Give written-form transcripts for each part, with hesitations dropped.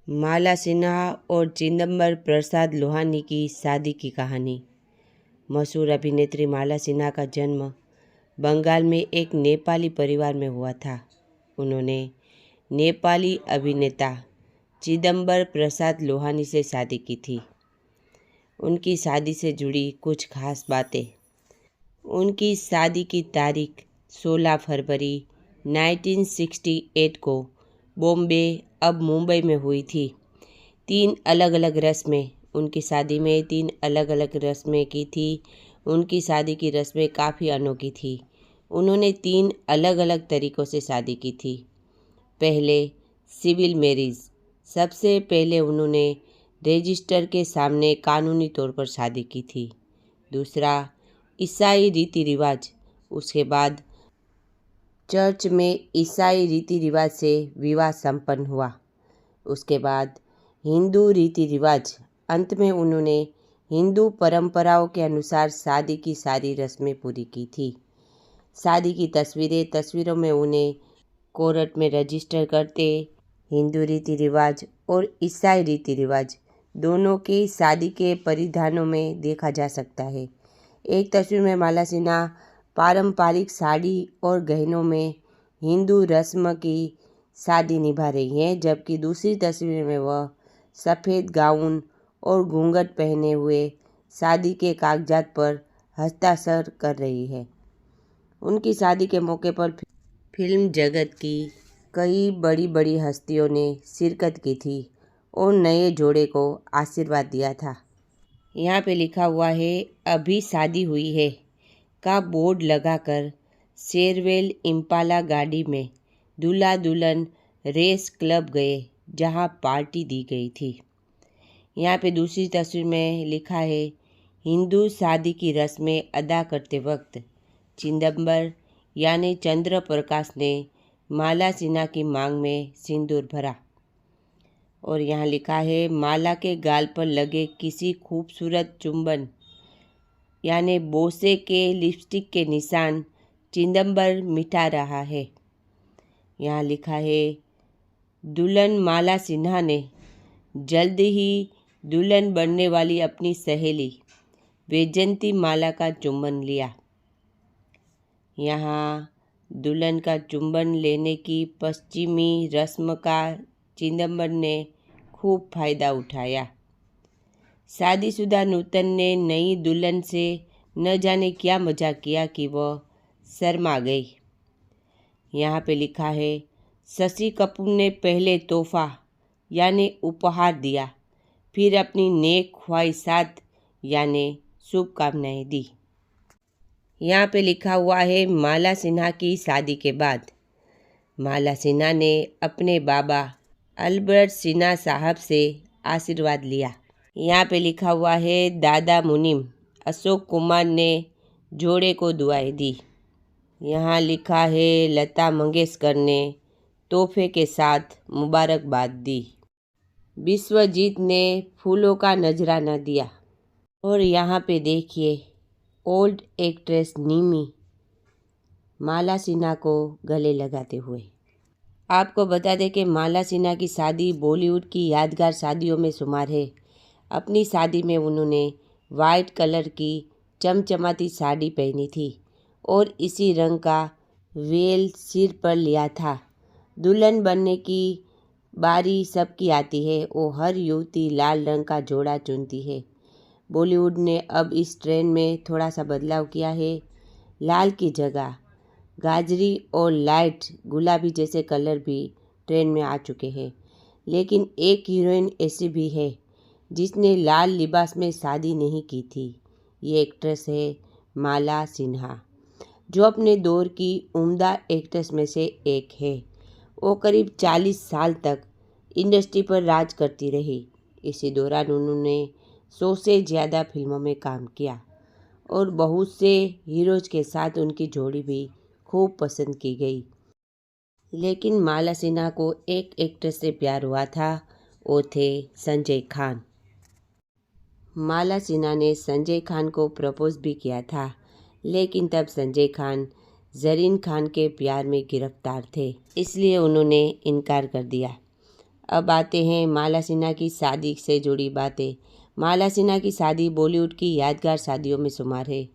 माला सिन्हा और चिदंबर प्रसाद लोहानी की शादी की कहानी। मशहूर अभिनेत्री माला सिन्हा का जन्म बंगाल में एक नेपाली परिवार में हुआ था। उन्होंने नेपाली अभिनेता चिदंबर प्रसाद लोहानी से शादी की थी। उनकी शादी से जुड़ी कुछ खास बातें। उनकी शादी की तारीख 16 फरवरी 1968 को बॉम्बे अब मुंबई में हुई थी। 3 अलग अलग रस्में उनकी शादी में 3 अलग अलग रस्में की थी। उनकी शादी की रस्में काफ़ी अनोखी थी। उन्होंने 3 अलग अलग तरीक़ों से शादी की थी। पहले सिविल मैरिज, सबसे पहले उन्होंने रजिस्टर के सामने कानूनी तौर पर शादी की थी। दूसरा ईसाई रीति रिवाज, उसके बाद चर्च में ईसाई रीति रिवाज से विवाह संपन्न हुआ। उसके बाद हिंदू रीति रिवाज, अंत में उन्होंने हिंदू परंपराओं के अनुसार शादी की सारी रस्में पूरी की थी। शादी की तस्वीरों में उन्हें कोर्ट में रजिस्टर करते हिंदू रीति रिवाज और ईसाई रीति रिवाज दोनों के शादी के परिधानों में देखा जा सकता है। एक तस्वीर में माला सिन्हा पारंपरिक साड़ी और गहनों में हिंदू रस्म की शादी निभा रही हैं, जबकि दूसरी तस्वीर में वह सफ़ेद गाउन और घूंघट पहने हुए शादी के कागजात पर हस्ताक्षर कर रही है। उनकी शादी के मौके पर फिल्म जगत की कई बड़ी बड़ी हस्तियों ने शिरकत की थी और नए जोड़े को आशीर्वाद दिया था। यहाँ पे लिखा हुआ है, अभी शादी हुई है का बोर्ड लगाकर शेरवेल इम्पाला गाड़ी में दूल्हा दुल्हन रेस क्लब गए, जहाँ पार्टी दी गई थी। यहाँ पे दूसरी तस्वीर में लिखा है, हिंदू शादी की रस्में अदा करते वक्त चिदंबर यानी चंद्र प्रकाश ने माला सिन्हा की मांग में सिंदूर भरा। और यहाँ लिखा है, माला के गाल पर लगे किसी खूबसूरत चुंबन यानी बोसे के लिपस्टिक के निशान चिदंबर मिटा रहा है। यहाँ लिखा है, दुल्हन माला सिन्हा ने जल्द ही दुल्हन बनने वाली अपनी सहेली वैजयंती माला का चुंबन लिया। यहाँ दुल्हन का चुंबन लेने की पश्चिमी रस्म का चिदंबर ने खूब फायदा उठाया। शादीशुदा नूतन ने नई दुल्हन से न जाने क्या मजाक किया कि वह शर्मा गई। यहाँ पे लिखा है, शशि कपूर ने पहले तोहफा यानी उपहार दिया, फिर अपनी नेक ख्वाहिशात यानी शुभकामनाएं दी। यहाँ पे लिखा हुआ है, माला सिन्हा की शादी के बाद माला सिन्हा ने अपने बाबा अल्बर्ट सिन्हा साहब से आशीर्वाद लिया। यहाँ पे लिखा हुआ है, दादा मुनीम अशोक कुमार ने जोड़े को दुआएं दी। यहाँ लिखा है, लता मंगेशकर ने तोहफे के साथ मुबारकबाद दी। विश्वजीत ने फूलों का नजराना दिया। और यहाँ पे देखिए, ओल्ड एक्ट्रेस निमी माला सिन्हा को गले लगाते हुए। आपको बता दें कि माला सिन्हा की शादी बॉलीवुड की यादगार शादियों में शुमार है। अपनी शादी में उन्होंने वाइट कलर की चमचमाती साड़ी पहनी थी और इसी रंग का वेल सिर पर लिया था। दुल्हन बनने की बारी सबकी आती है और हर युवती लाल रंग का जोड़ा चुनती है। बॉलीवुड ने अब इस ट्रेंड में थोड़ा सा बदलाव किया है। लाल की जगह गाजरी और लाइट गुलाबी जैसे कलर भी ट्रेंड में आ चुके हैं। लेकिन एक हीरोइन ऐसी भी है जिसने लाल लिबास में शादी नहीं की थी। ये एक्ट्रेस है माला सिन्हा, जो अपने दौर की उम्दा एक्ट्रेस में से एक है। वो करीब 40 साल तक इंडस्ट्री पर राज करती रही। इसी दौरान उन्होंने 100 से ज़्यादा फिल्मों में काम किया और बहुत से हीरोज के साथ उनकी जोड़ी भी खूब पसंद की गई। लेकिन माला सिन्हा को एक एक्ट्रेस से प्यार हुआ था, वो थे संजय खान। माला सिन्हा ने संजय खान को प्रपोज भी किया था, लेकिन तब संजय खान जरीन खान के प्यार में गिरफ्तार थे, इसलिए उन्होंने इनकार कर दिया। अब आते हैं माला सिन्हा की शादी से जुड़ी बातें। माला सिन्हा की शादी बॉलीवुड की यादगार शादियों में शुमार है।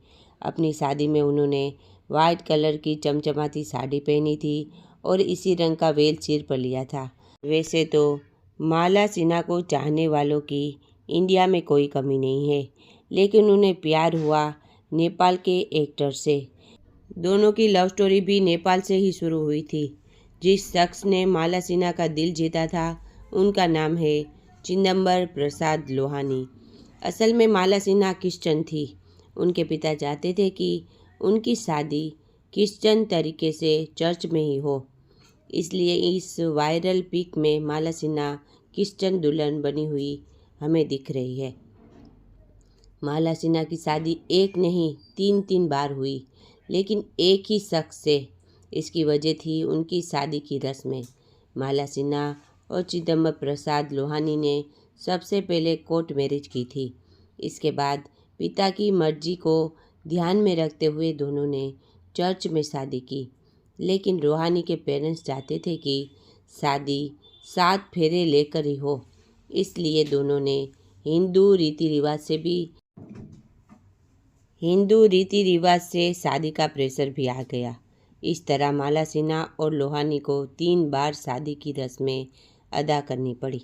अपनी शादी में उन्होंने वाइट कलर की चमचमाती साड़ी पहनी थी और इसी रंग का वेल सिर पर लिया था। वैसे तो माला सिन्हा को चाहने वालों की इंडिया में कोई कमी नहीं है, लेकिन उन्हें प्यार हुआ नेपाल के एक्टर से। दोनों की लव स्टोरी भी नेपाल से ही शुरू हुई थी। जिस शख्स ने माला सिन्हा का दिल जीता था उनका नाम है चिदंबर प्रसाद लोहानी। असल में माला सिन्हा क्रिश्चियन थी। उनके पिता चाहते थे कि उनकी शादी क्रिश्चियन तरीके से चर्च में ही हो, इसलिए इस वायरल पिक में माला सिन्हा क्रिश्चियन दुल्हन बनी हुई हमें दिख रही है। माला सिन्हा की शादी एक नहीं 3 बार हुई, लेकिन एक ही शख्स से। इसकी वजह थी उनकी शादी की रस्में। माला सिन्हा और चिदंबर प्रसाद लोहानी ने सबसे पहले कोर्ट मैरिज की थी। इसके बाद पिता की मर्जी को ध्यान में रखते हुए दोनों ने चर्च में शादी की, लेकिन लोहानी के पेरेंट्स चाहते थे कि शादी 7 फेरे लेकर ही हो, इसलिए दोनों ने हिंदू रीति रिवाज से शादी का प्रेशर भी आ गया। इस तरह माला सिन्हा और लोहानी को 3 बार शादी की रस्में अदा करनी पड़ी।